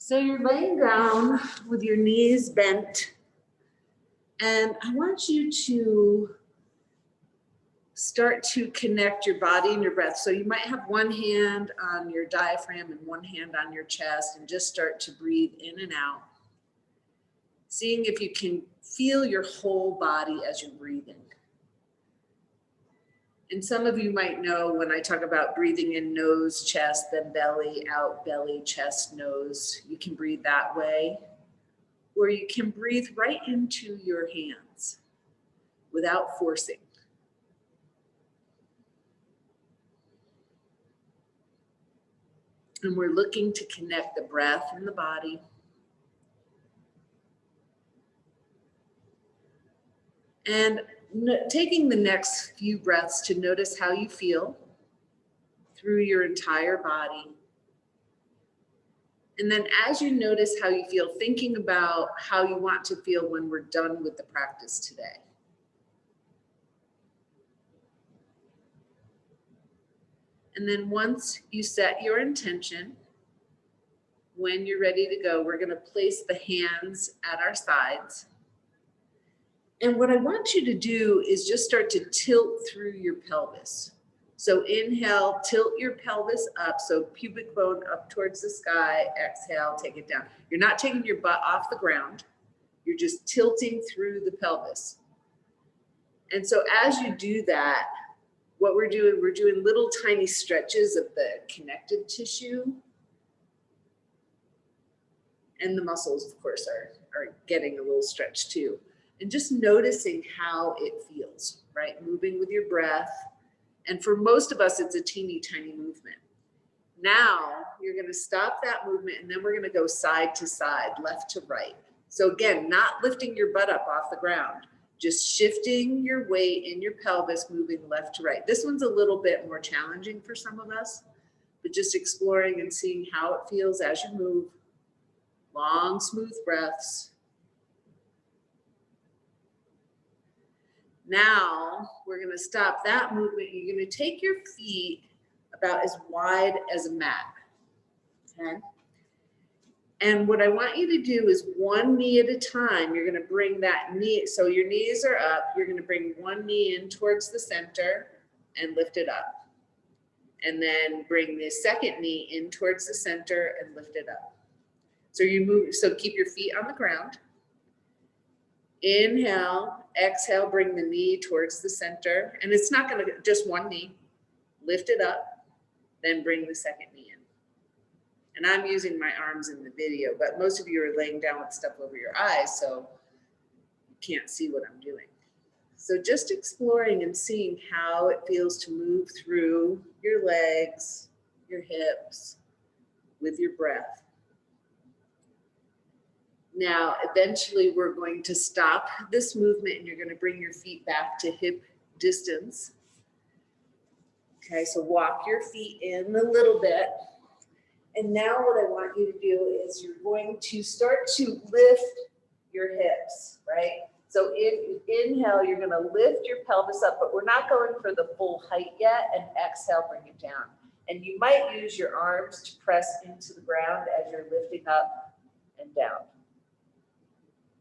So you're laying down with your knees bent, and I want you to start to connect your body and your breath. So you might have one hand on your diaphragm and one hand on your chest, and just start to breathe in and out. Seeing if you can feel your whole body as you're breathing. And some of you might know when I talk about breathing in nose, chest, then belly, out, belly, chest, nose, you can breathe that way. Or you can breathe right into your hands without forcing. And we're looking to connect the breath and the body. And taking the next few breaths to notice how you feel through your entire body. And then as you notice how you feel, thinking about how you want to feel when we're done with the practice today. And then once you set your intention, when you're ready to go, we're going to place the hands at our sides. And what I want you to do is just start to tilt through your pelvis. So inhale, tilt your pelvis up, so pubic bone up towards the sky. Exhale, take it down. You're not taking your butt off the ground. You're just tilting through the pelvis. And so as you do that, what we're doing little tiny stretches of the connective tissue. And the muscles, of course, are getting a little stretch too. And just noticing how it feels, right? Moving with your breath. And for most of us, it's a teeny tiny movement. Now you're going to stop that movement, and then we're going to go side to side, left to right. So again, not lifting your butt up off the ground, just shifting your weight in your pelvis, moving left to right. This one's a little bit more challenging for some of us, but just exploring and seeing how it feels as you move. Long, smooth breaths. Now we're going to stop that movement. You're going to take your feet about as wide as a mat. Okay? And what I want you to do is one knee at a time. You're going to bring that knee. So your knees are up. You're going to bring one knee in towards the center and lift it up. And then bring the second knee in towards the center and lift it up. So you move. So keep your feet on the ground. Inhale, exhale, bring the knee towards the center. And it's not going to just one knee. Lift it up, then bring the second knee in. And I'm using my arms in the video, but most of you are laying down with stuff over your eyes, so you can't see what I'm doing. So just exploring and seeing how it feels to move through your legs, your hips, with your breath. Now, eventually we're going to stop this movement and you're going to bring your feet back to hip distance. Okay, so walk your feet in a little bit. And now what I want you to do is you're going to start to lift your hips, right? So inhale, you're going to lift your pelvis up, but we're not going for the full height yet. And exhale, bring it down. And you might use your arms to press into the ground as you're lifting up and down.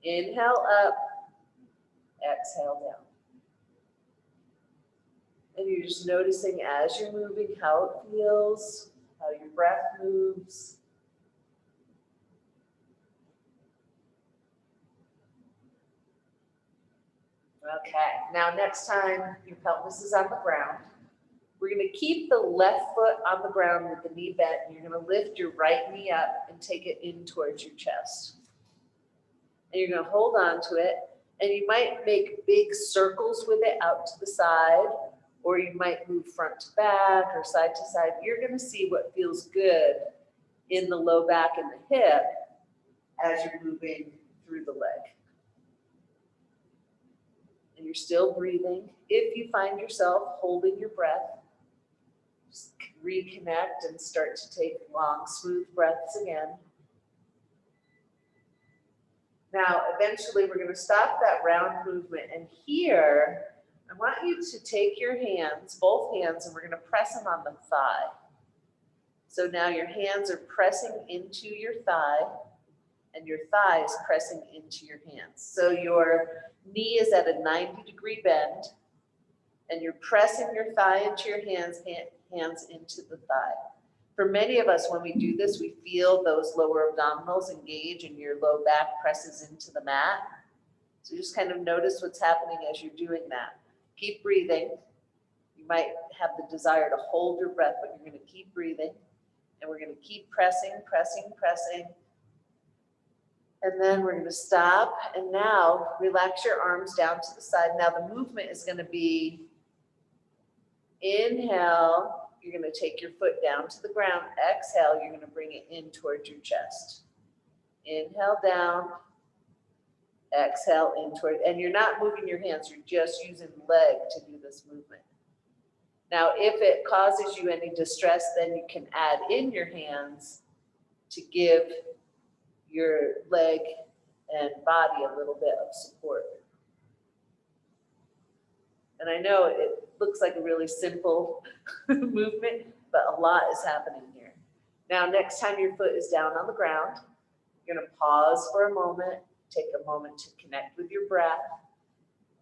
Inhale up, exhale down. And you're just noticing as you're moving how it feels, how your breath moves. Okay, now next time your pelvis is on the ground, we're going to keep the left foot on the ground with the knee bent. And you're going to lift your right knee up and take it in towards your chest. And you're going to hold on to it, and you might make big circles with it out to the side, or you might move front to back or side to side. You're going to see what feels good in the low back and the hip as you're moving through the leg. And you're still breathing. If you find yourself holding your breath, just reconnect and start to take long, smooth breaths again. Now, eventually, we're going to stop that round movement. And here, I want you to take your hands, both hands, and we're going to press them on the thigh. So now your hands are pressing into your thigh and your thigh is pressing into your hands. So your knee is at a 90-degree bend and you're pressing your thigh into your hands into the thigh. For many of us, when we do this, we feel those lower abdominals engage and your low back presses into the mat. So just kind of notice what's happening as you're doing that. Keep breathing. You might have the desire to hold your breath, but you're going to keep breathing. And we're going to keep pressing, pressing, pressing. And then we're going to stop. And now relax your arms down to the side. Now the movement is going to be inhale. You're going to take your foot down to the ground. Exhale, you're going to bring it in towards your chest. Inhale down. Exhale in toward, and you're not moving your hands. You're just using leg to do this movement. Now, if it causes you any distress, then you can add in your hands to give your leg and body a little bit of support. And I know it looks like a really simple movement, but a lot is happening here. Now, next time your foot is down on the ground, you're going to pause for a moment, take a moment to connect with your breath,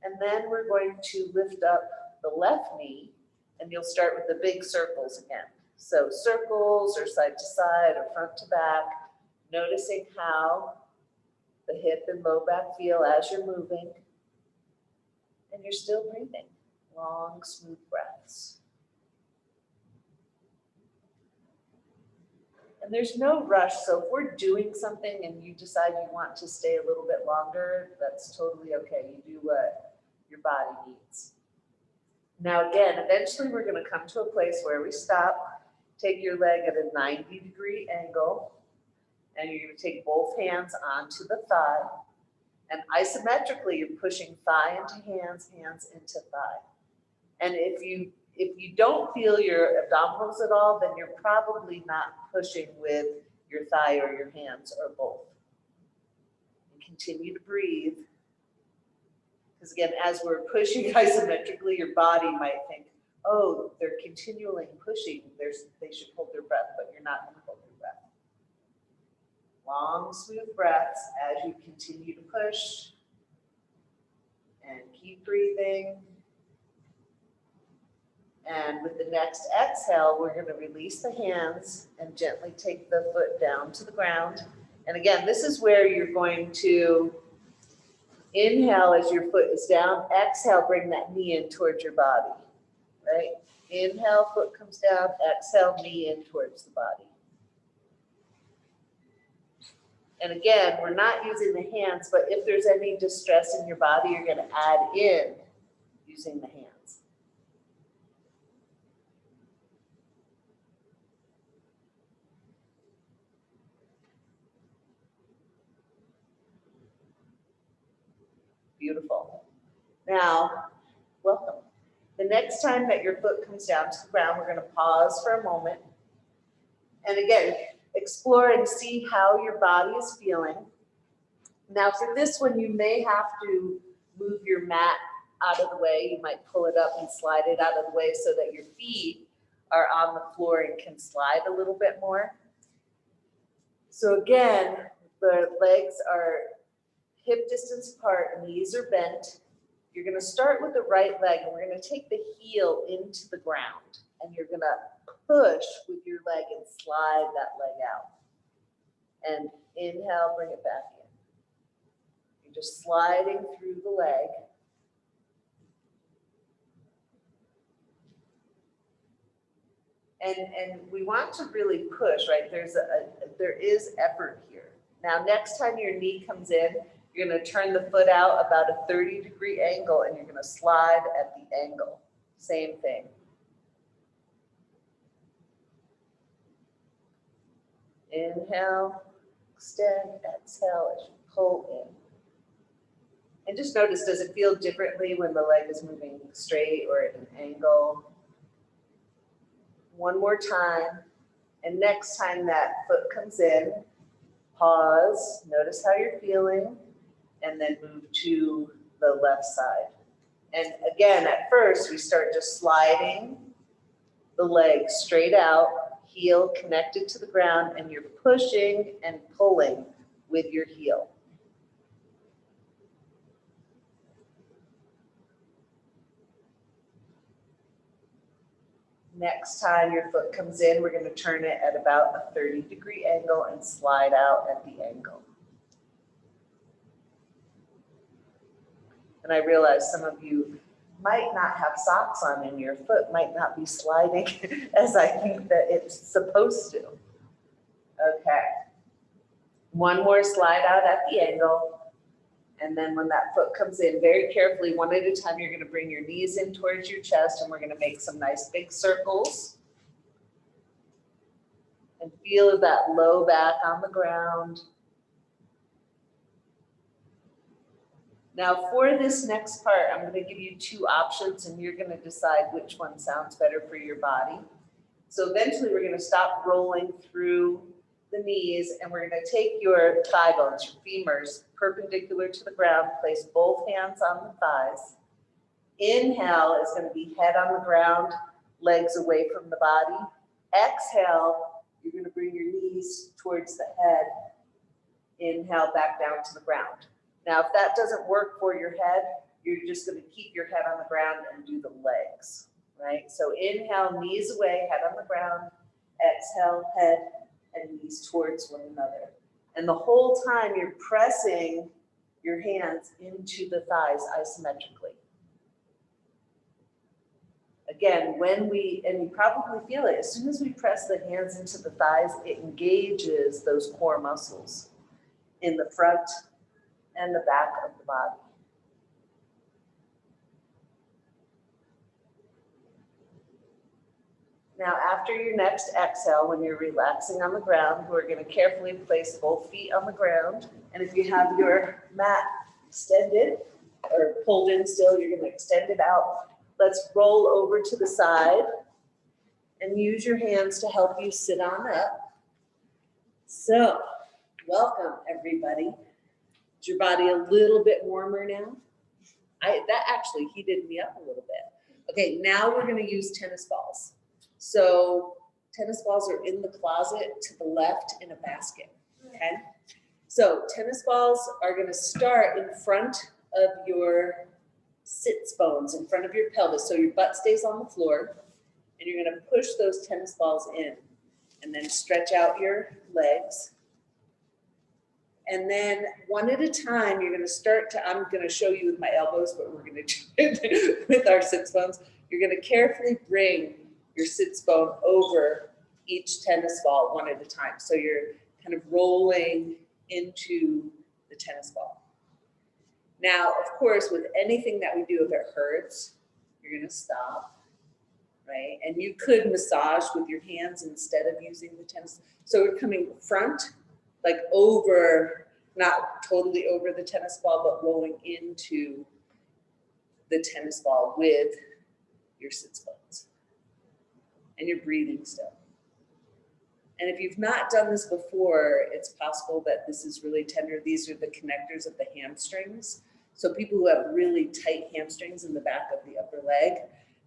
and then we're going to lift up the left knee. And you'll start with the big circles again. So circles or side to side or front to back, noticing how the hip and low back feel as you're moving. And you're still breathing. Long, smooth breaths. And there's no rush. So if we're doing something and you decide you want to stay a little bit longer, that's totally okay. You do what your body needs. Now again, eventually we're going to come to a place where we stop, take your leg at a 90-degree angle, and you're going to take both hands onto the thigh, and isometrically you're pushing thigh into hands, hands into thigh. And if you don't feel your abdominals at all, then you're probably not pushing with your thigh or your hands or both. And continue to breathe. Because again, as we're pushing isometrically, your body might think, oh, they're continually pushing. They should hold their breath, but you're not going to hold your breath. Long, smooth breaths as you continue to push. And keep breathing. And with the next exhale, we're going to release the hands and gently take the foot down to the ground. And again, this is where you're going to inhale as your foot is down. Exhale, bring that knee in towards your body, right? Inhale, foot comes down. Exhale, knee in towards the body. And again, we're not using the hands, but if there's any distress in your body, you're going to add in using the hands. Beautiful. Now, welcome. The next time that your foot comes down to the ground, we're going to pause for a moment. And again, explore and see how your body is feeling. Now, for this one, you may have to move your mat out of the way. You might pull it up and slide it out of the way so that your feet are on the floor and can slide a little bit more. So again, the legs are hip distance apart, knees are bent. You're going to start with the right leg, and we're going to take the heel into the ground, and you're going to push with your leg and slide that leg out. And inhale, bring it back in. You're just sliding through the leg. And we want to really push, right? There is effort here. Now, next time your knee comes in, you're going to turn the foot out about a 30-degree angle, and you're going to slide at the angle. Same thing. Inhale, extend, exhale as you pull in. And just notice, does it feel differently when the leg is moving straight or at an angle? One more time. And next time that foot comes in, pause, notice how you're feeling, and then move to the left side. And again, at first, we start just sliding the leg straight out, heel connected to the ground, and you're pushing and pulling with your heel. Next time your foot comes in, we're going to turn it at about a 30-degree angle and slide out at the angle. And I realize some of you might not have socks on and your foot might not be sliding as I think that it's supposed to. Okay. One more slide out at the angle. And then when that foot comes in, very carefully, one at a time, you're going to bring your knees in towards your chest, and we're going to make some nice big circles. And feel that low back on the ground. Now for this next part, I'm going to give you two options, and you're going to decide which one sounds better for your body. So eventually we're going to stop rolling through the knees, and we're going to take your thigh bones, your femurs, perpendicular to the ground, place both hands on the thighs. Inhale is going to be head on the ground, legs away from the body. Exhale, you're going to bring your knees towards the head. Inhale back down to the ground. Now, if that doesn't work for your head, you're just going to keep your head on the ground and do the legs, right? So inhale, knees away, head on the ground. Exhale, head and knees towards one another. And the whole time you're pressing your hands into the thighs isometrically. Again, and you probably feel it, as soon as we press the hands into the thighs, it engages those core muscles in the front and the back of the body. Now, after your next exhale, when you're relaxing on the ground, we're going to carefully place both feet on the ground. And if you have your mat extended or pulled in still, you're going to extend it out. Let's roll over to the side and use your hands to help you sit on up. So, welcome everybody. Is your body a little bit warmer now? That actually heated me up a little bit. Okay, now we're going to use tennis balls. So tennis balls are in the closet to the left in a basket, okay? So tennis balls are going to start in front of your sits bones, in front of your pelvis. So your butt stays on the floor, and you're going to push those tennis balls in, and then stretch out your legs. And then one at a time, you're going to start to, I'm going to show you with my elbows, but we're going to do it with our sits bones. You're going to carefully bring your sits bone over each tennis ball one at a time. So you're kind of rolling into the tennis ball. Now, of course, with anything that we do, if it hurts, you're going to stop, right? And you could massage with your hands instead of using the tennis. So we're coming front, like over, not totally over the tennis ball, but rolling into the tennis ball with your sits bones. And you're breathing still. And if you've not done this before, it's possible that this is really tender. These are the connectors of the hamstrings. So people who have really tight hamstrings in the back of the upper leg,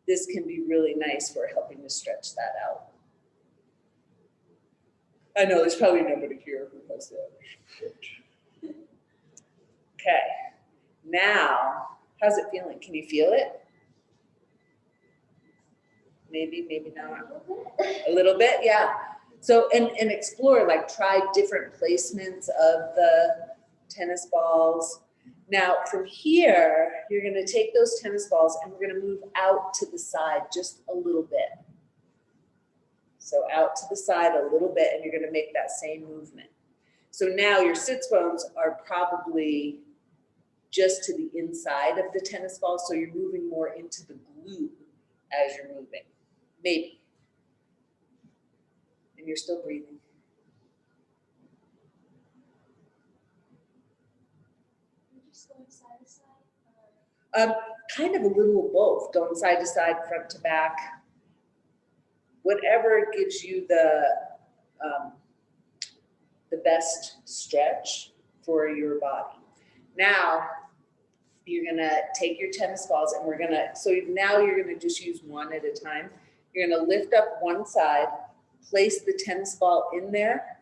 this can be really nice for helping to stretch that out. I know there's probably nobody here who has that. Okay, now, how's it feeling? Can you feel it? Maybe, maybe not. A little bit, yeah. So, and explore, like try different placements of the tennis balls. Now, from here, you're gonna take those tennis balls and we're gonna move out to the side just a little bit. So out to the side a little bit, and you're gonna make that same movement. So now your sits bones are probably just to the inside of the tennis ball, so you're moving more into the glute as you're moving. Maybe. And you're still breathing. You're just going side to side? Kind of a little of both, going side to side, front to back. Whatever gives you the best stretch for your body. Now, you're gonna take your tennis balls and so now you're gonna just use one at a time. You're gonna lift up one side, place the tennis ball in there,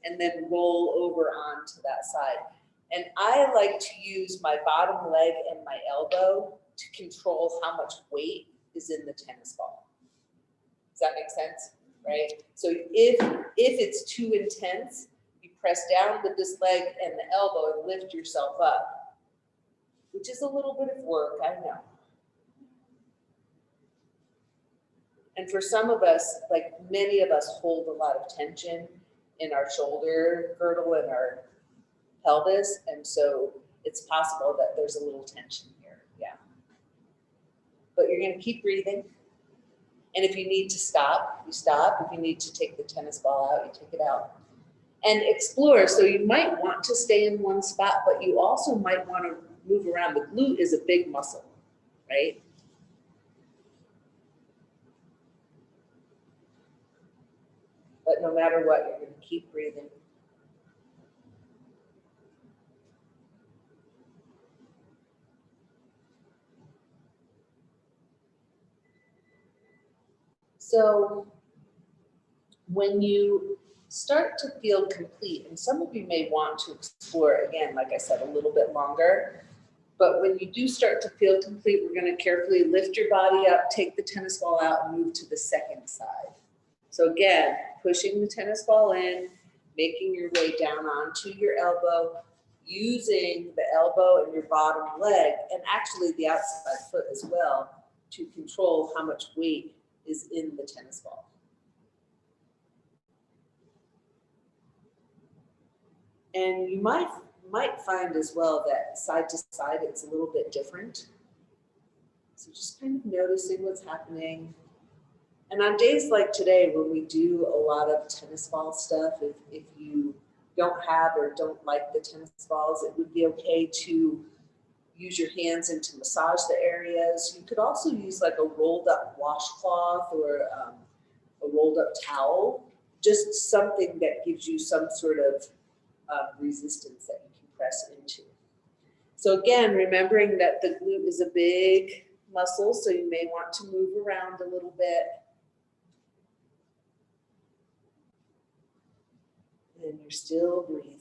and then roll over onto that side. And I like to use my bottom leg and my elbow to control how much weight is in the tennis ball. Does that make sense? Right? So if it's too intense, you press down with this leg and the elbow and lift yourself up, which is a little bit of work, I know. And for some of us, like many of us hold a lot of tension in our shoulder girdle and our pelvis, and so it's possible that there's a little tension here, yeah. But you're gonna keep breathing. And if you need to stop, you stop. If you need to take the tennis ball out, you take it out. And explore, so you might want to stay in one spot, but you also might want to move around. The glute is a big muscle, right? But no matter what, you're going to keep breathing. So when you start to feel complete, and some of you may want to explore again, like I said, a little bit longer, but when you do start to feel complete, we're going to carefully lift your body up, take the tennis ball out, and move to the second side. So again, pushing the tennis ball in, making your way down onto your elbow, using the elbow and your bottom leg, and actually the outside foot as well, to control how much weight is in the tennis ball. And you might find as well that side to side, it's a little bit different. So just kind of noticing what's happening. And on days like today, when we do a lot of tennis ball stuff, if you don't have or don't like the tennis balls, it would be okay to use your hands and to massage the areas. You could also use like a rolled up washcloth or a rolled up towel, just something that gives you some sort of resistance that you can press into. So again, remembering that the glute is a big muscle, so you may want to move around a little bit. And you're still breathing.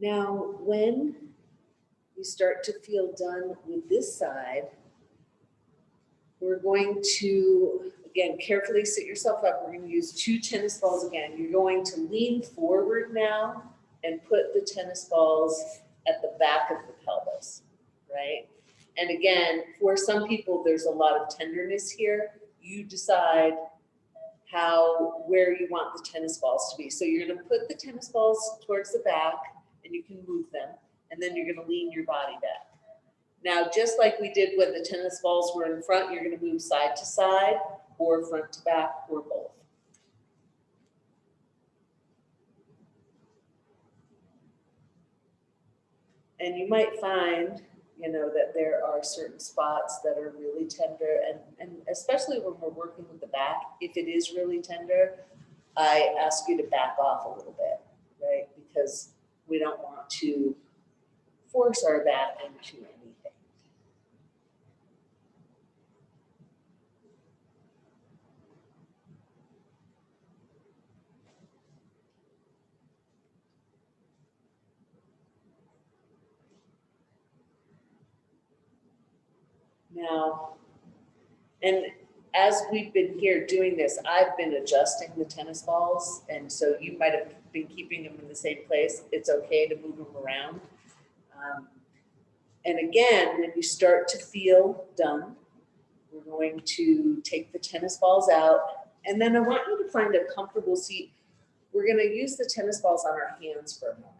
Now, when you start to feel done with this side, we're going to, again, carefully sit yourself up. We're going to use 2 tennis balls again. You're going to lean forward now and put the tennis balls at the back of the pelvis, right? And again, for some people, there's a lot of tenderness here. You decide where you want the tennis balls to be. So you're going to put the tennis balls towards the back, and you can move them, and then you're going to lean your body back. Now, just like we did when the tennis balls were in front, you're going to move side to side, or front to back, or both. And you might find, that there are certain spots that are really tender, and especially when we're working with the back, if it is really tender, I ask you to back off a little bit, right? Because we don't want to force our back into anything. Now, and as we've been here doing this, I've been adjusting the tennis balls, and so you might have been keeping them in the same place. It's okay to move them around. And again, when you start to feel done, we're going to take the tennis balls out, and then I want you to find a comfortable seat. We're going to use the tennis balls on our hands for a moment.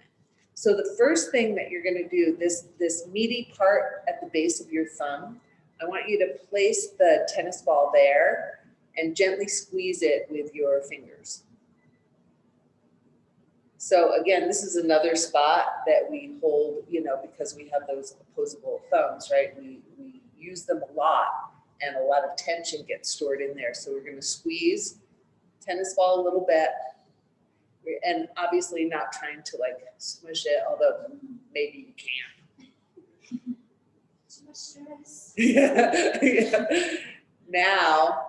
So the first thing that you're going to do, this meaty part at the base of your thumb, I want you to place the tennis ball there and gently squeeze it with your fingers. So again, this is another spot that we hold, because we have those opposable thumbs, right? We use them a lot, and a lot of tension gets stored in there. So we're going to squeeze tennis ball a little bit, And obviously not trying to like smush it, although maybe you can. Too much stress. Yeah. Now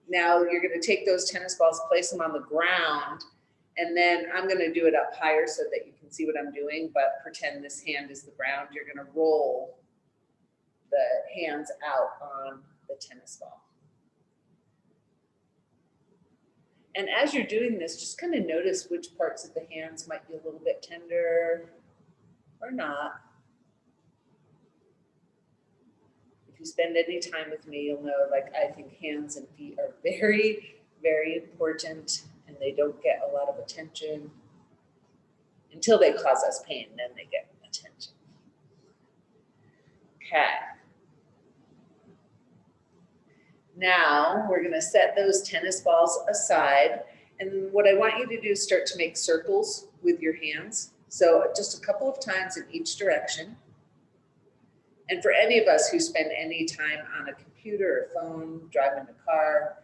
you're gonna take those tennis balls, place them on the ground, and then I'm gonna do it up higher so that you can see what I'm doing, but pretend this hand is the ground. You're gonna roll the hands out on the tennis ball. And as you're doing this, just kind of notice which parts of the hands might be a little bit tender or not. If you spend any time with me, you'll know, like, I think hands and feet are very, very important, and they don't get a lot of attention until they cause us pain, then they get attention. Okay. Now we're gonna set those tennis balls aside, and what I want you to do is start to make circles with your hands. So just a couple of times in each direction. And for any of us who spend any time on a computer or phone, driving a car,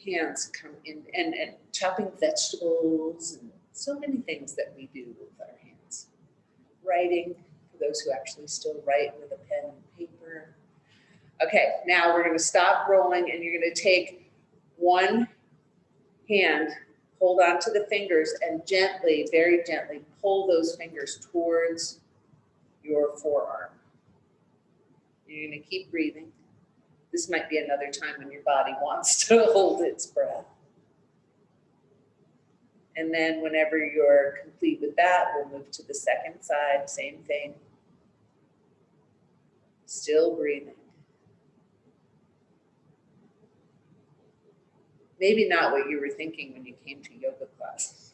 hands come in, and chopping vegetables, and so many things that we do with our hands. Writing, for those who actually still write with a pen and paper. Okay, now we're gonna stop rolling, and you're gonna take one hand, hold on to the fingers, and gently, very gently, pull those fingers towards your forearm. You're gonna keep breathing. This might be another time when your body wants to hold its breath. And then whenever you're complete with that, we'll move to the second side, same thing. Still breathing. Maybe not what you were thinking when you came to yoga class.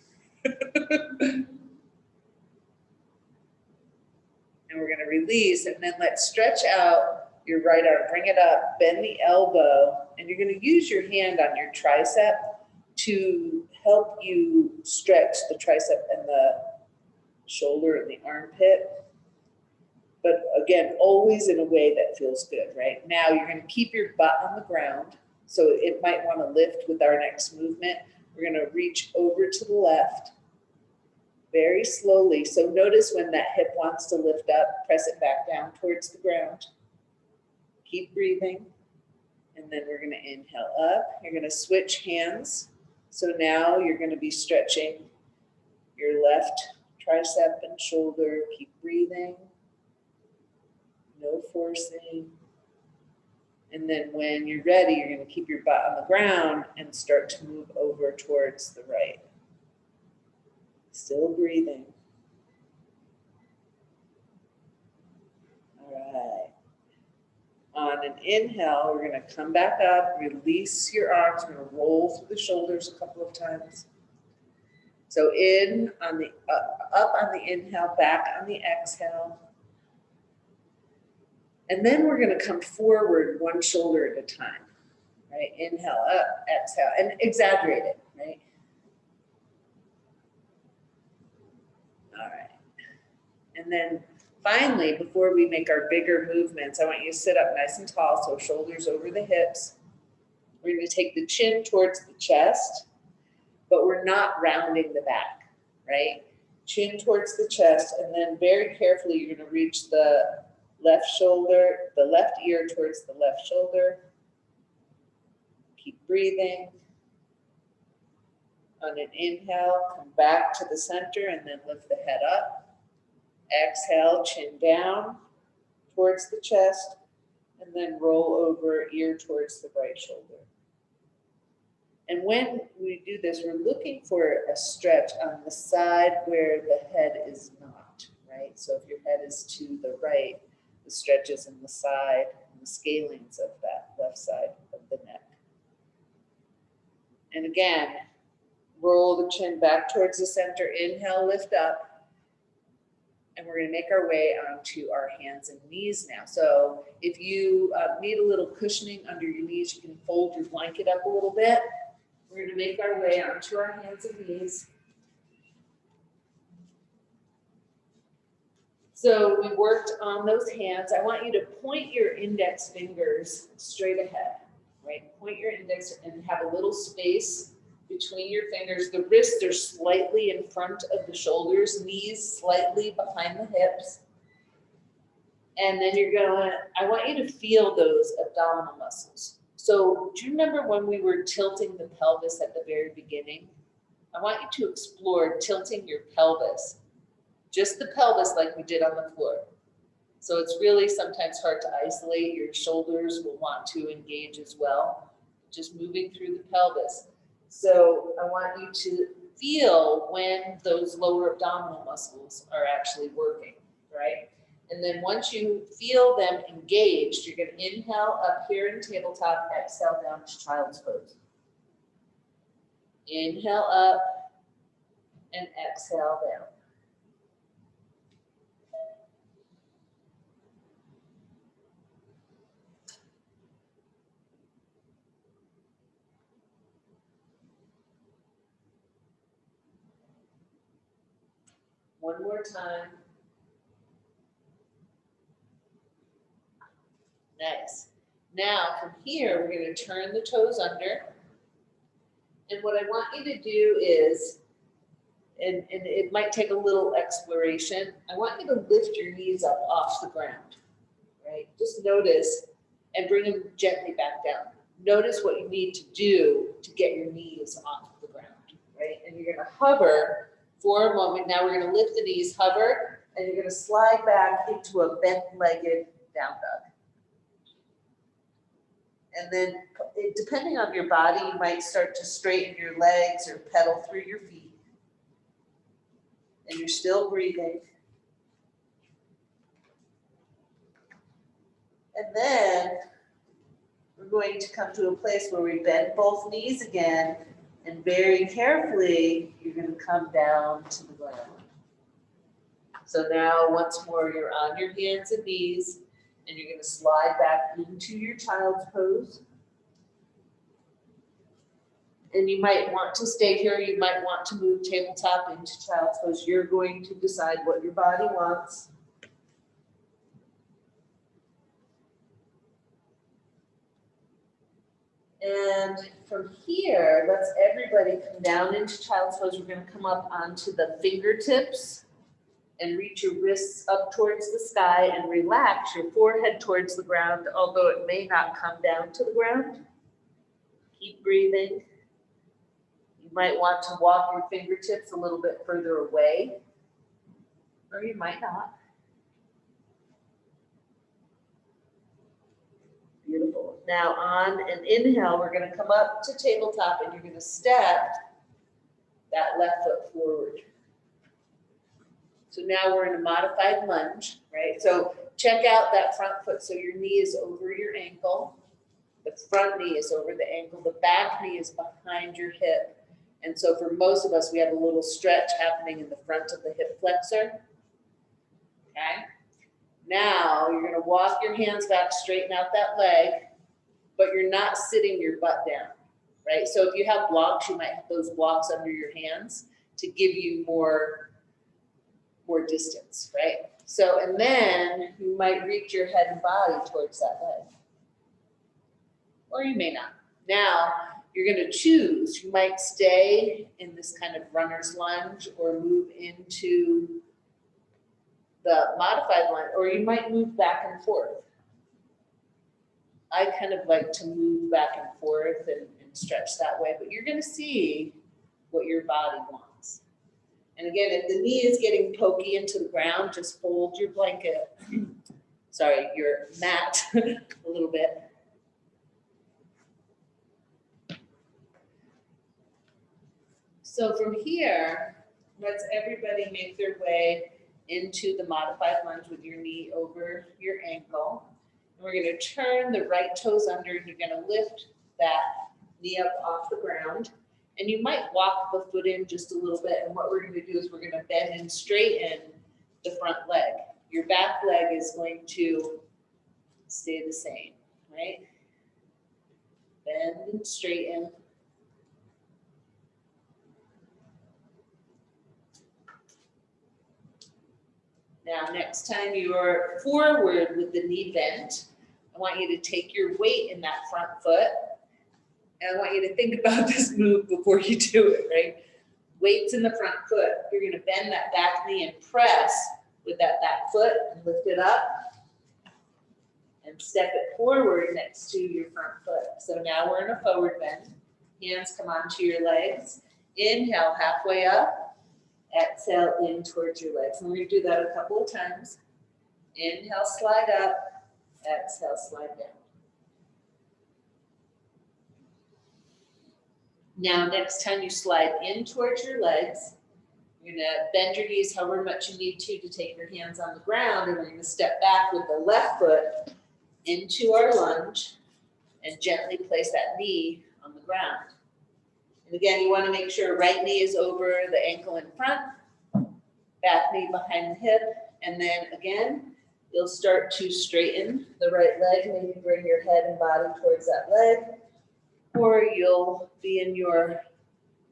And we're gonna release, and then let's stretch out your right arm, bring it up, bend the elbow, and you're gonna use your hand on your tricep to help you stretch the tricep and the shoulder and the armpit. But again, always in a way that feels good, right? Now you're gonna keep your butt on the ground, so it might wanna lift with our next movement. We're gonna reach over to the left, very slowly. So notice when that hip wants to lift up, press it back down towards the ground. Keep breathing. And then we're gonna inhale up. You're gonna switch hands. So now you're gonna be stretching your left tricep and shoulder. Keep breathing. No forcing. And then when you're ready, you're gonna keep your butt on the ground and start to move over towards the right. Still breathing. All right. On an inhale, we're gonna come back up, release your arms, we're gonna roll through the shoulders a couple of times. So in on the up on the inhale, back on the exhale. And then we're gonna come forward one shoulder at a time, right? Inhale, up, exhale, and exaggerate it, right? All right. And then finally, before we make our bigger movements, I want you to sit up nice and tall, so shoulders over the hips. We're gonna take the chin towards the chest, but we're not rounding the back, right? Chin towards the chest, and then very carefully, you're gonna reach the left shoulder, the left ear towards the left shoulder. Keep breathing. On an inhale, come back to the center and then lift the head up. Exhale, chin down towards the chest, and then roll over, ear towards the right shoulder. And when we do this, we're looking for a stretch on the side where the head is not, right? So if your head is to the right, the stretch is in the side and the scalings of that left side of the neck. And again, roll the chin back towards the center, inhale, lift up. And we're gonna make our way onto our hands and knees now. So if you need a little cushioning under your knees, you can fold your blanket up a little bit. We're gonna make our way onto our hands and knees. So we worked on those hands. I want you to point your index fingers straight ahead, right? Point your index and have a little space between your fingers. The wrists are slightly in front of the shoulders, knees slightly behind the hips. And then I want you to feel those abdominal muscles. So do you remember when we were tilting the pelvis at the very beginning? I want you to explore tilting your pelvis, just the pelvis like we did on the floor. So it's really sometimes hard to isolate. Your shoulders will want to engage as well, just moving through the pelvis. So I want you to feel when those lower abdominal muscles are actually working, right? And then once you feel them engaged, you're going to inhale up here in tabletop, exhale down to child's pose. Inhale up and exhale down. One more time. Nice. Now from here, we're going to turn the toes under. And what I want you to do is, and it might take a little exploration, I want you to lift your knees up off the ground, right? Just notice and bring them gently back down. Notice what you need to do to get your knees off the ground, right? And you're going to hover for a moment. Now we're going to lift the knees, hover, and you're going to slide back into a bent-legged down dog. And then depending on your body, you might start to straighten your legs or pedal through your feet. And you're still breathing. And then we're going to come to a place where we bend both knees again, and very carefully, you're going to come down to the ground. So now, once more, you're on your hands and knees, and you're going to slide back into your child's pose. And you might want to stay here. You might want to move tabletop into child's pose. You're going to decide what your body wants. And from here, let's everybody come down into child's pose. We're going to come up onto the fingertips and reach your wrists up towards the sky and relax your forehead towards the ground, although it may not come down to the ground. Keep breathing. You might want to walk your fingertips a little bit further away, or you might not. Beautiful. Now on an inhale, we're going to come up to tabletop and you're going to step that left foot forward. So now we're in a modified lunge, right? So check out that front foot. So your knee is over your ankle. The front knee is over the ankle. The back knee is behind your hip. And so for most of us, we have a little stretch happening in the front of the hip flexor. Okay? Now you're going to walk your hands back, straighten out that leg, but you're not sitting your butt down, right? So if you have blocks, you might have those blocks under your hands to give you more distance, right? So, and then you might reach your head and body towards that leg. Or you may not. Now, you're going to choose. You might stay in this kind of runner's lunge or move into the modified lunge, or you might move back and forth. I kind of like to move back and forth and stretch that way, but you're going to see what your body wants. And again, if the knee is getting pokey into the ground, just hold your blanket, sorry, your mat a little bit. So from here, let's everybody make their way into the modified lunge with your knee over your ankle. And we're going to turn the right toes under and you're going to lift that knee up off the ground. And you might walk the foot in just a little bit. And what we're going to do is we're going to bend and straighten the front leg. Your back leg is going to stay the same, right? Bend and straighten. Now, next time you're forward with the knee bent, I want you to take your weight in that front foot And I want you to think about this move before you do it, right? Weights in the front foot. You're gonna bend that back knee and press with that back foot and lift it up and step it forward next to your front foot. So now we're in a forward bend. Hands come onto your legs. Inhale, halfway up. Exhale, in towards your legs. And we're gonna do that a couple of times. Inhale, slide up. Exhale, slide down. Now, next time you slide in towards your legs, you're gonna bend your knees however much you need to take your hands on the ground, and we're gonna step back with the left foot into our lunge and gently place that knee on the ground. And again, you wanna make sure right knee is over the ankle in front, back knee behind the hip, and then again, you'll start to straighten the right leg, maybe bring your head and body towards that leg, or you'll be in your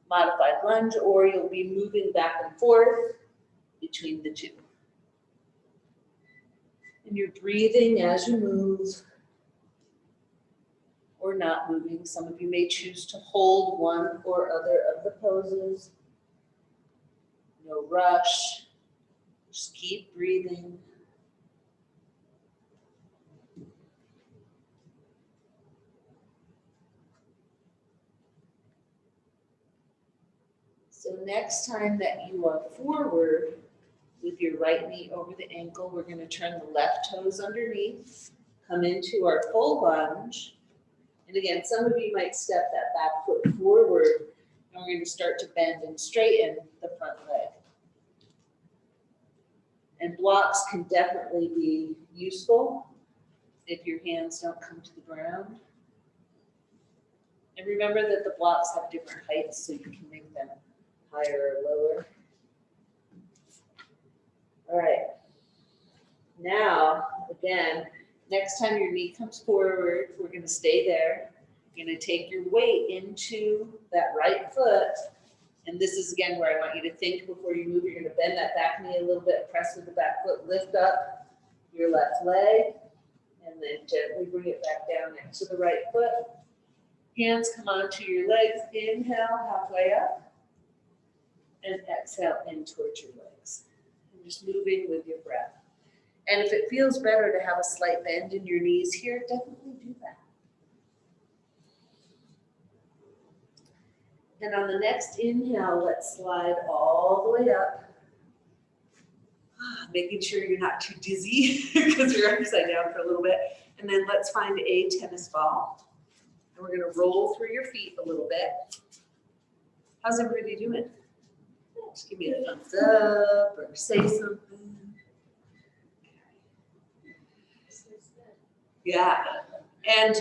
modified lunge, or you'll be moving back and forth between the two. And you're breathing as you move, or not moving. Some of you may choose to hold one or other of the poses. No rush, just keep breathing. So next time that you are forward with your right knee over the ankle, we're going to turn the left toes underneath, come into our full lunge. And again, some of you might step that back foot forward, and we're going to start to bend and straighten the front leg. And blocks can definitely be useful if your hands don't come to the ground. And remember that the blocks have different heights, so you can make them higher or lower. All right. Now, again, next time your knee comes forward, we're going to stay there. You're going to take your weight into that right foot. And this is, again, where I want you to think before you move. You're going to bend that back knee a little bit, press with the back foot, lift up your left leg, and then gently bring it back down next to the right foot. Hands come onto your legs. Inhale, halfway up. And exhale in towards your legs. And just moving with your breath. And if it feels better to have a slight bend in your knees here, definitely do that. And on the next inhale, let's slide all the way up. Making sure you're not too dizzy because you're upside down for a little bit. And then let's find a tennis ball. And we're going to roll through your feet a little bit. How's everybody doing? Just give me a thumbs up or say something. Yeah, and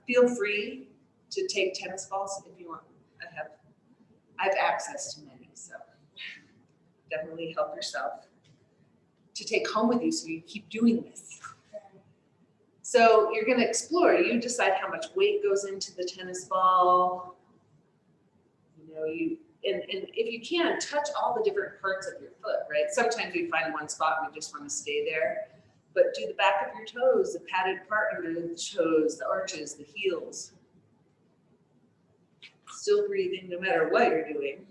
feel free to take tennis balls if you want. I have access to many, so definitely help yourself to take home with you so you keep doing this. So you're going to explore. You decide how much weight goes into the tennis ball. You know, and if you can, touch all the different parts of your foot, right? Sometimes you find one spot and you just want to stay there. But do the back of your toes, the padded part under the toes, the arches, the heels. Still breathing no matter what you're doing.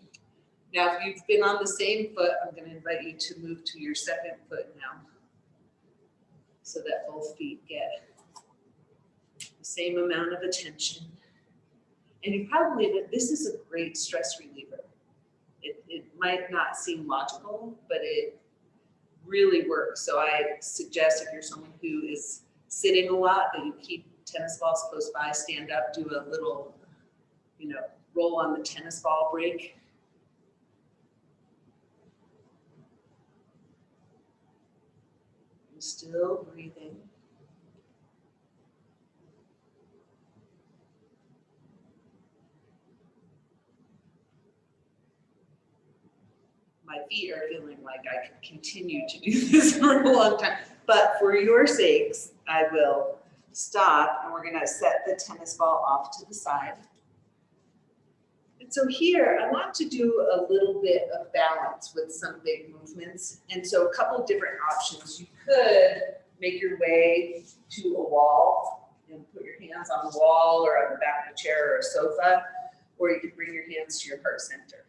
Now, if you've been on the same foot, I'm going to invite you to move to your second foot now so that both feet get the same amount of attention. And you probably, this is a great stress reliever. It might not seem logical, but it really works. So I suggest if you're someone who is sitting a lot, that you keep tennis balls close by, stand up, do a little, roll on the tennis ball break. And still breathing. My feet are feeling like I could continue to do this for a long time, but for your sakes, I will stop and we're gonna set the tennis ball off to the side. And so here, I want to do a little bit of balance with some big movements. And so a couple of different options. You could make your way to a wall can put your hands on the wall or on the back of a chair or a sofa, or you can bring your hands to your heart center.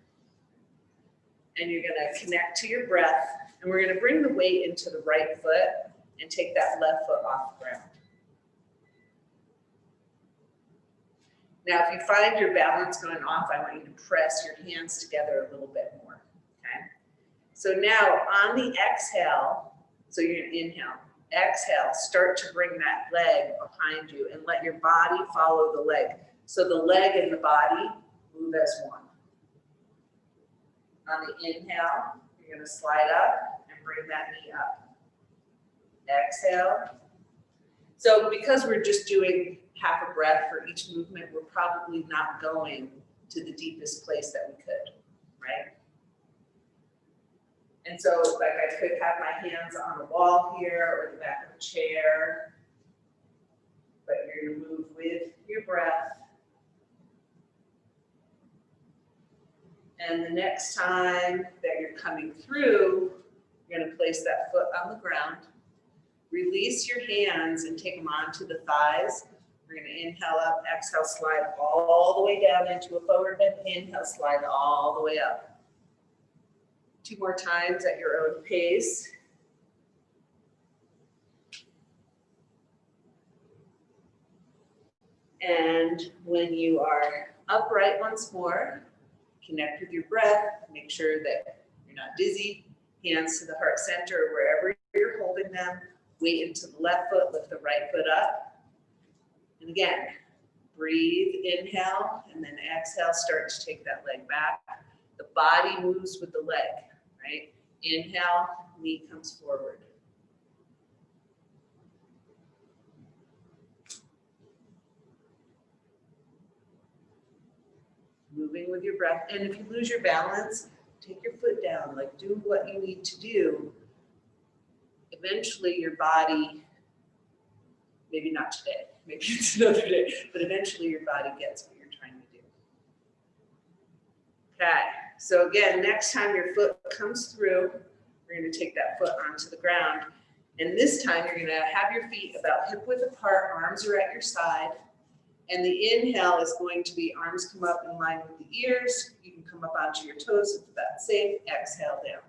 And you're gonna connect to your breath, and we're gonna bring the weight into the right foot and take that left foot off the ground. Now, if you find your balance going off, I want you to press your hands together a little bit more, okay? So now on the exhale, so you're gonna inhale, exhale, start to bring that leg behind you and let your body follow the leg. So the leg and the body move as one. On the inhale, you're gonna slide up and bring that knee up. Exhale. So because we're just doing half a breath for each movement, we're probably not going to the deepest place that we could, right? And so like I could have my hands on the wall here or the back of a chair, but you're gonna move with your breath. And the next time that you're coming through, you're gonna place that foot on the ground. Release your hands and take them onto the thighs. We're gonna inhale up, exhale, slide all the way down into a forward bend. Inhale, slide all the way up. 2 more times at your own pace. And when you are upright once more, connect with your breath, make sure that you're not dizzy. Hands to the heart center, wherever you're holding them. Weight into the left foot, lift the right foot up. And again, breathe, inhale, and then exhale, start to take that leg back. The body moves with the leg, right? Inhale, knee comes forward. Moving with your breath. And if you lose your balance, take your foot down, like do what you need to do. Eventually your body, maybe not today, maybe it's another day, but eventually your body gets what you're trying to do. Okay, so again, next time your foot comes through, we're gonna take that foot onto the ground. And this time you're gonna have your feet about hip width apart, arms are at your side. And the inhale is going to be arms come up in line with the ears. You can come up onto your toes if that's safe. Exhale down.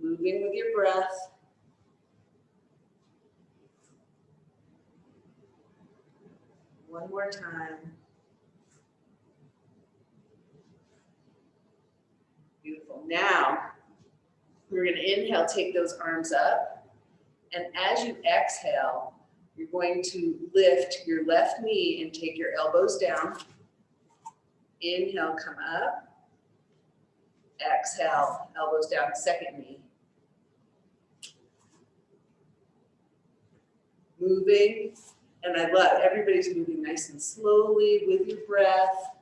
Moving with your breath. One more time. Beautiful. Now, we're going to inhale, take those arms up. And as you exhale, you're going to lift your left knee and take your elbows down. Inhale, come up. Exhale, elbows down, second knee. Moving, and I love everybody's moving nice and slowly with your breath.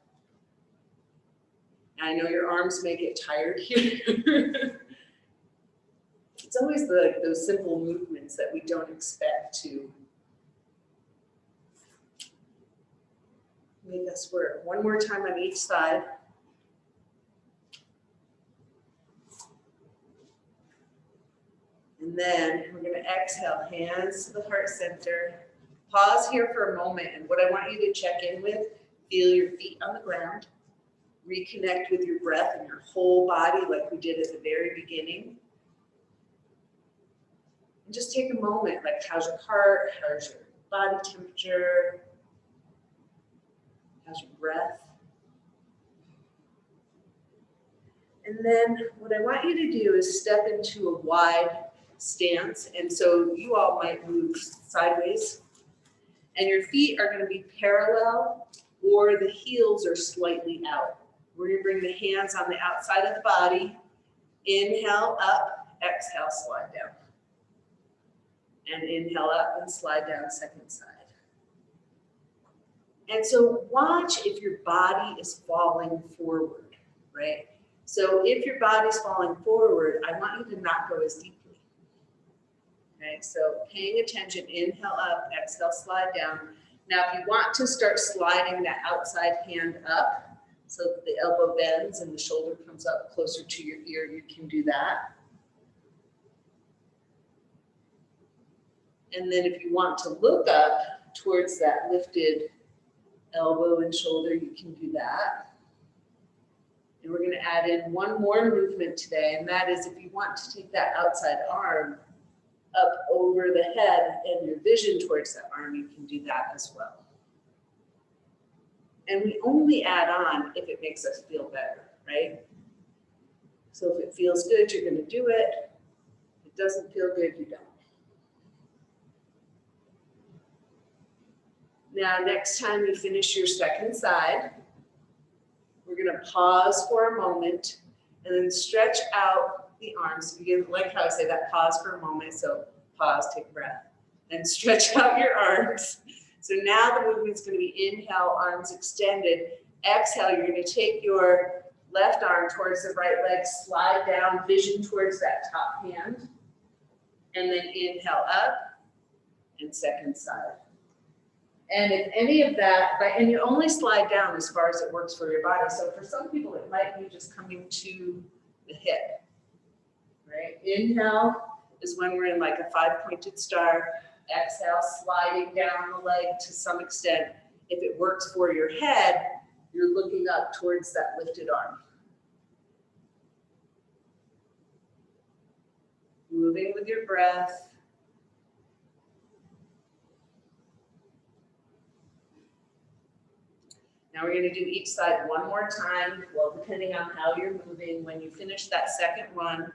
I know your arms may get tired here. It's always those simple movements that we don't expect to make us work. One more time on each side. And then we're going to exhale, hands to the heart center. Pause here for a moment, and what I want you to check in with, feel your feet on the ground. Reconnect with your breath and your whole body like we did at the very beginning. And just take a moment, like how's your heart, how's your body temperature, how's your breath? And then what I want you to do is step into a wide stance. And so you all might move sideways. And your feet are going to be parallel or the heels are slightly out. We're going to bring the hands on the outside of the body. Inhale up, exhale, slide down. And inhale up and slide down second side. And so watch if your body is falling forward, right? So if your body's falling forward, I want you to not go as deeply. Okay, so paying attention, inhale up, exhale, slide down. Now, if you want to start sliding that outside hand up so that the elbow bends and the shoulder comes up closer to your ear, you can do that. And then if you want to look up towards that lifted elbow and shoulder, you can do that. And we're going to add in one more movement today, and that is if you want to take that outside arm up over the head and your vision towards that arm, you can do that as well. And we only add on if it makes us feel better, right? So if it feels good, you're going to do it. If it doesn't feel good, you don't. Now, next time you finish your second side, we're going to pause for a moment and then stretch out the arms. Begin, like how I say that, pause for a moment. So pause, take a breath, and stretch out your arms. So now the movement's going to be inhale, arms extended. Exhale, you're going to take your left arm towards the right leg, slide down, vision towards that top hand, and then inhale up and second side. And if any of that, and you only slide down as far as it works for your body. So for some people, it might be just coming to the hip, right? Inhale is when we're in like a 5-pointed star. Exhale, sliding down the leg to some extent. If it works for your head, you're looking up towards that lifted arm. Moving with your breath. Now we're going to do each side one more time, well, depending on how you're moving. When you finish that second one,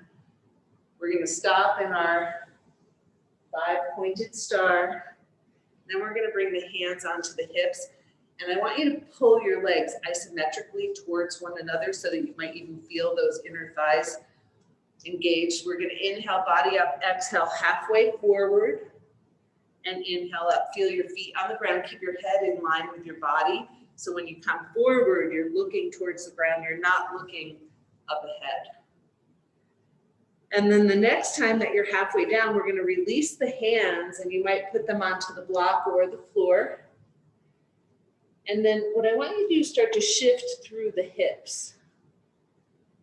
we're going to stop in our 5-pointed star. Then we're going to bring the hands onto the hips. And I want you to pull your legs isometrically towards one another so that you might even feel those inner thighs engaged. We're going to inhale, body up, exhale, halfway forward, and inhale up. Feel your feet on the ground. Keep your head in line with your body. So when you come forward, you're looking towards the ground. You're not looking up ahead. And then the next time that you're halfway down, we're going to release the hands, and you might put them onto the block or the floor. And then what I want you to do is start to shift through the hips,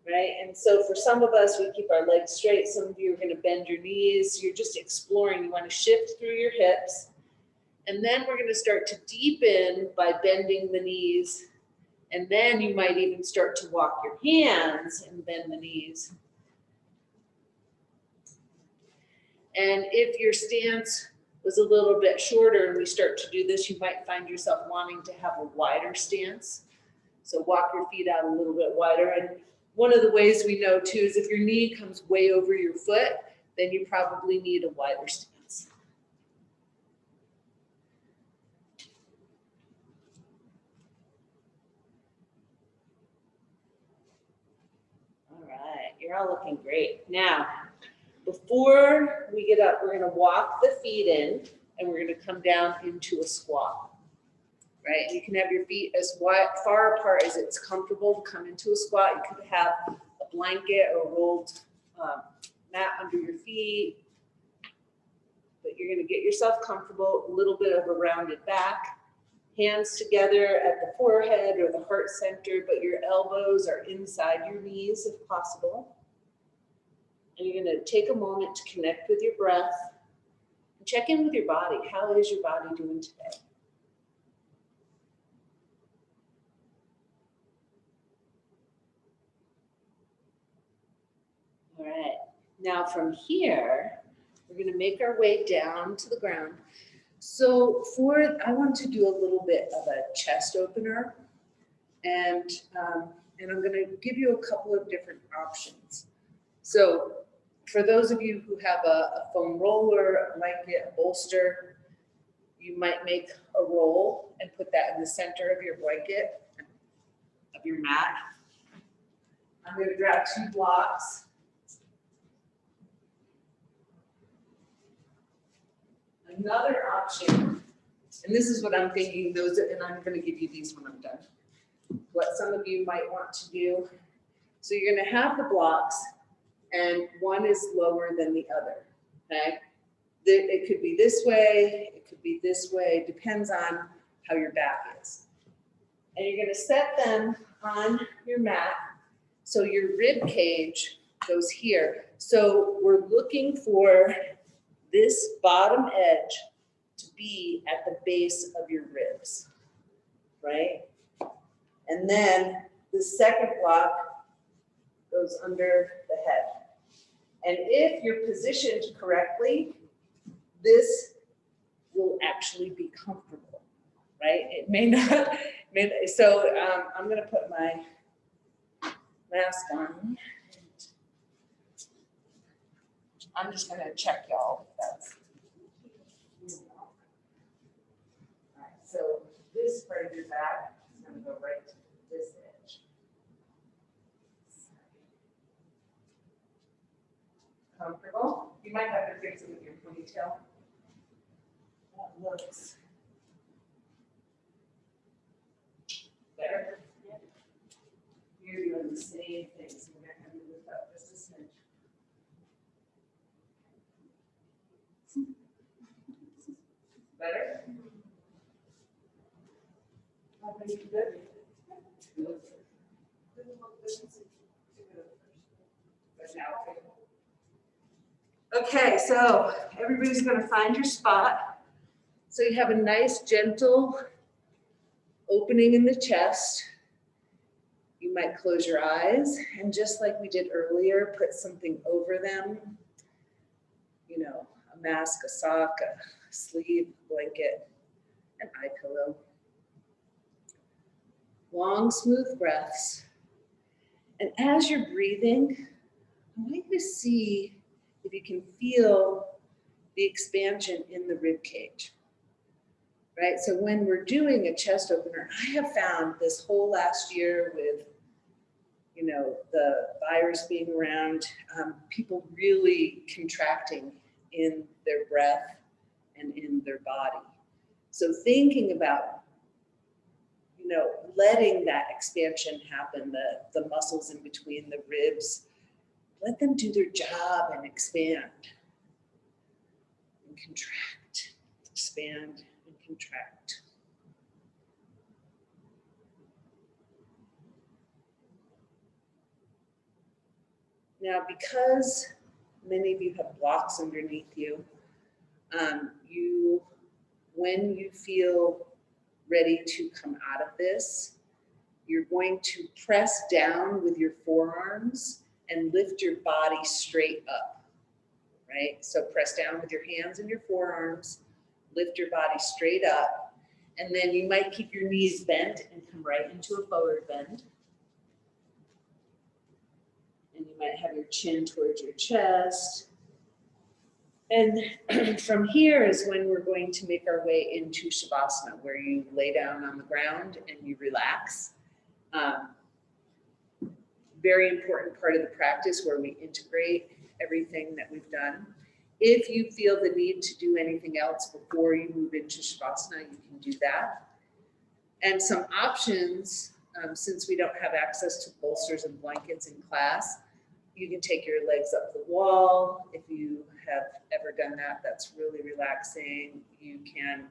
right? And so for some of us, we keep our legs straight. Some of you are going to bend your knees. You're just exploring. You want to shift through your hips. And then we're going to start to deepen by bending the knees. And then you might even start to walk your hands and bend the knees. And if your stance was a little bit shorter and we start to do this, you might find yourself wanting to have a wider stance. So walk your feet out a little bit wider. And one of the ways we know too is if your knee comes way over your foot, then you probably need a wider stance. All right, you're all looking great. Now, before we get up, we're going to walk the feet in, and we're going to come down into a squat, right? You can have your feet as far apart as it's comfortable to come into a squat. You could have a blanket or rolled mat under your feet, but you're going to get yourself comfortable, a little bit of a rounded back, hands together at the forehead or the heart center, but your elbows are inside your knees if possible. And you're going to take a moment to connect with your breath and check in with your body. How is your body doing today? All right. Now from here, we're going to make our way down to the ground. So I want to do a little bit of a chest opener, and I'm going to give you a couple of different options. So for those of you who have a foam roller, a blanket, a bolster, you might make a roll and put that in the center of your blanket, of your mat. I'm going to grab 2 blocks. Another option, and this is what I'm thinking, and I'm going to give you these when I'm done, what some of you might want to do. So you're going to have the blocks, and one is lower than the other, okay? It could be this way, it could be this way, depends on how your back is. And you're going to set them on your mat so your rib cage goes here. So we're looking for this bottom edge to be at the base of your ribs, right? And then the second block goes under the head. And if you're positioned correctly, this will actually be comfortable, right? It may not, so I'm gonna put my mask on. I'm just gonna check y'all. That's. All right, so this part of your back is gonna go right to this edge. Comfortable? You might have to fix it with your ponytail. That looks better. You're doing the same thing, so we're gonna have you lift up just a smidge. Better? Good? Okay, so everybody's gonna find your spot. So you have a nice gentle opening in the chest. You might close your eyes and just like we did earlier, put something over them. You know, a mask, a sock, a sleeve, blanket, an eye pillow. Long, smooth breaths. And as you're breathing, I want you to see if you can feel the expansion in the rib cage, right? So when we're doing a chest opener, I have found this whole last year with, you know, the virus being around, people really contracting in their breath and in their body. So thinking about, you know, letting that expansion happen, the muscles in between the ribs, let them do their job and expand and contract, expand and contract. Now, because many of you have blocks underneath you, when you feel ready to come out of this, you're going to press down with your forearms and lift your body straight up, right? So press down with your hands and your forearms, lift your body straight up, and then you might keep your knees bent and come right into a forward bend. And you might have your chin towards your chest. And from here is when we're going to make our way into Shavasana, where you lay down on the ground and you relax. Very important part of the practice where we integrate everything that we've done. If you feel the need to do anything else before you move into Shavasana, you can do that. And some options, since we don't have access to bolsters and blankets in class, you can take your legs up the wall. If you have ever done that, that's really relaxing. You can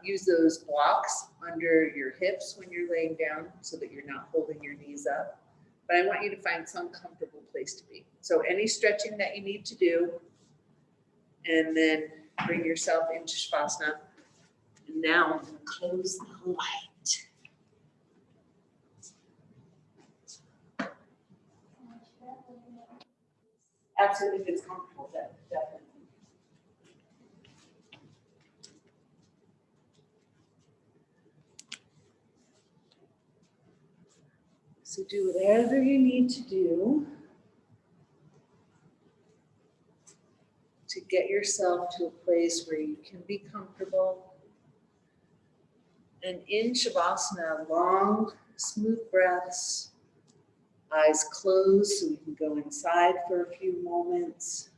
use those blocks under your hips when you're laying down so that you're not holding your knees up. But I want you to find some comfortable place to be. So any stretching that you need to do, and then bring yourself into Shavasana. And now I'm going to close the light. Absolutely, if it's comfortable, definitely. So do whatever you need to do to get yourself to a place where you can be comfortable. And in Shavasana, long, smooth breaths, eyes closed so we can go inside for a few moments.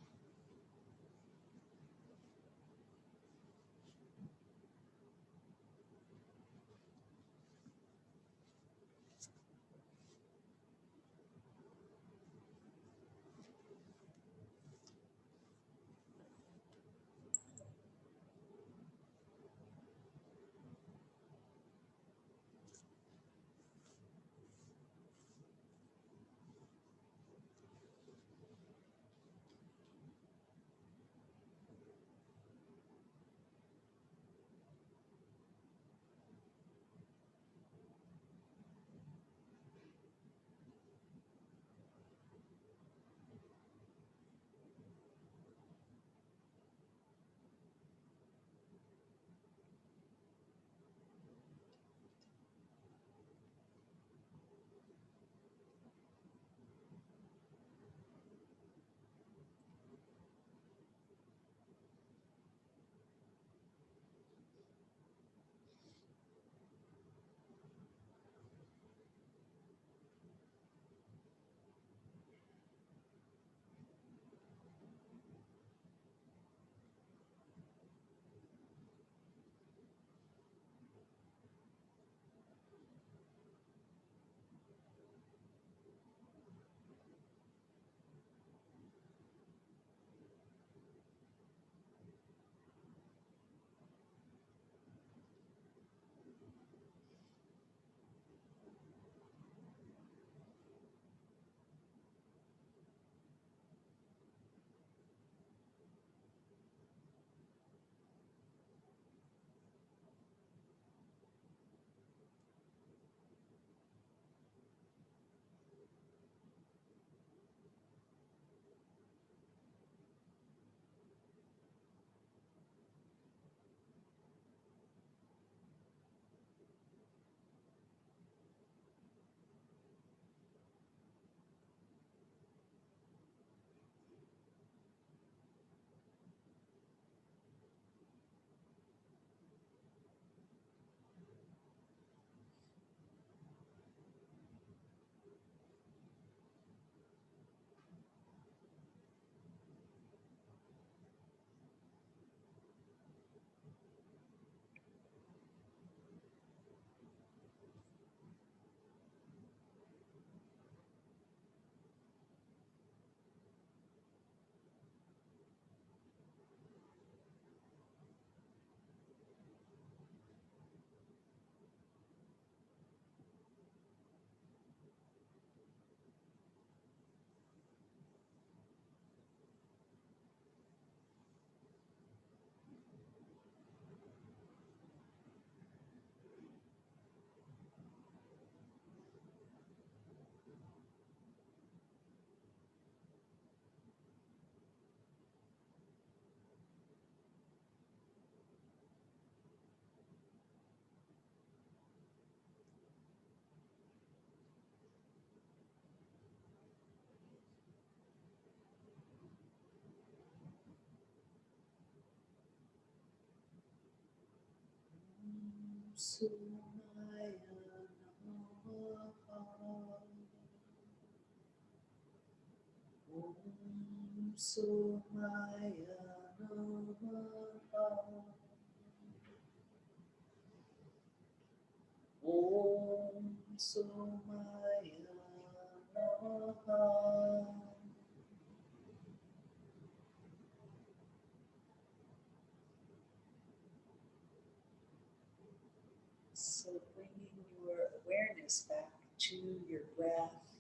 So bringing your awareness back to your breath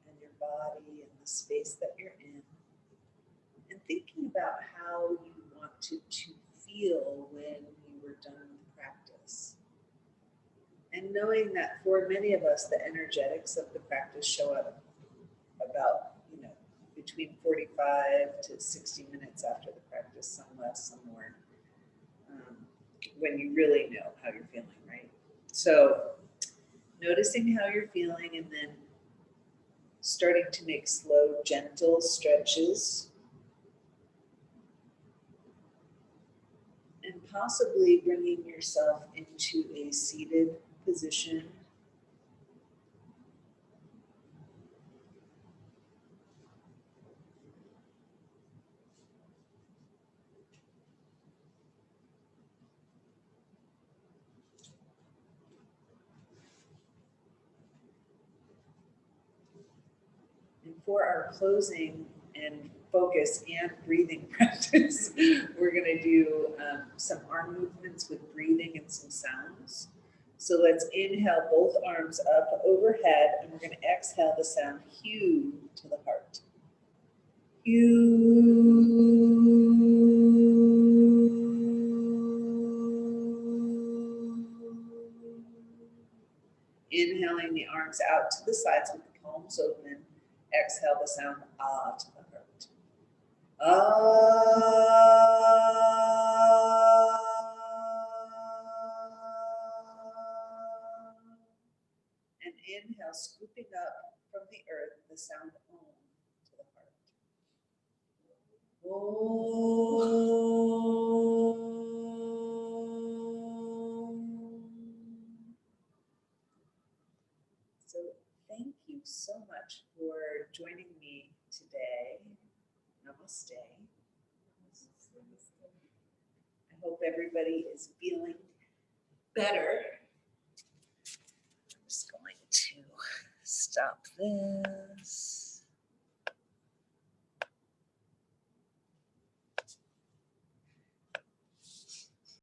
and your body and the space that you're in, and thinking about how you wanted to feel when you were done with the practice. And knowing that for many of us, the energetics of the practice show up about, between 45 to 60 minutes after the practice, some less, some more, when you really know how you're feeling, right? So noticing how you're feeling and then starting to make slow, gentle stretches. And possibly bringing yourself into a seated position. And for our closing and focus and breathing practice, we're going to do some arm movements with breathing and some sounds. So let's inhale both arms up overhead, and we're going to exhale the sound HU to the heart. Inhaling the arms out to the sides with the palms open. Exhale the sound ah to the heart. And inhale, scooping up from the earth, the sound om to the heart. So thank you so much for joining me today. Namaste. I hope everybody is feeling better. I'm just going to stop this.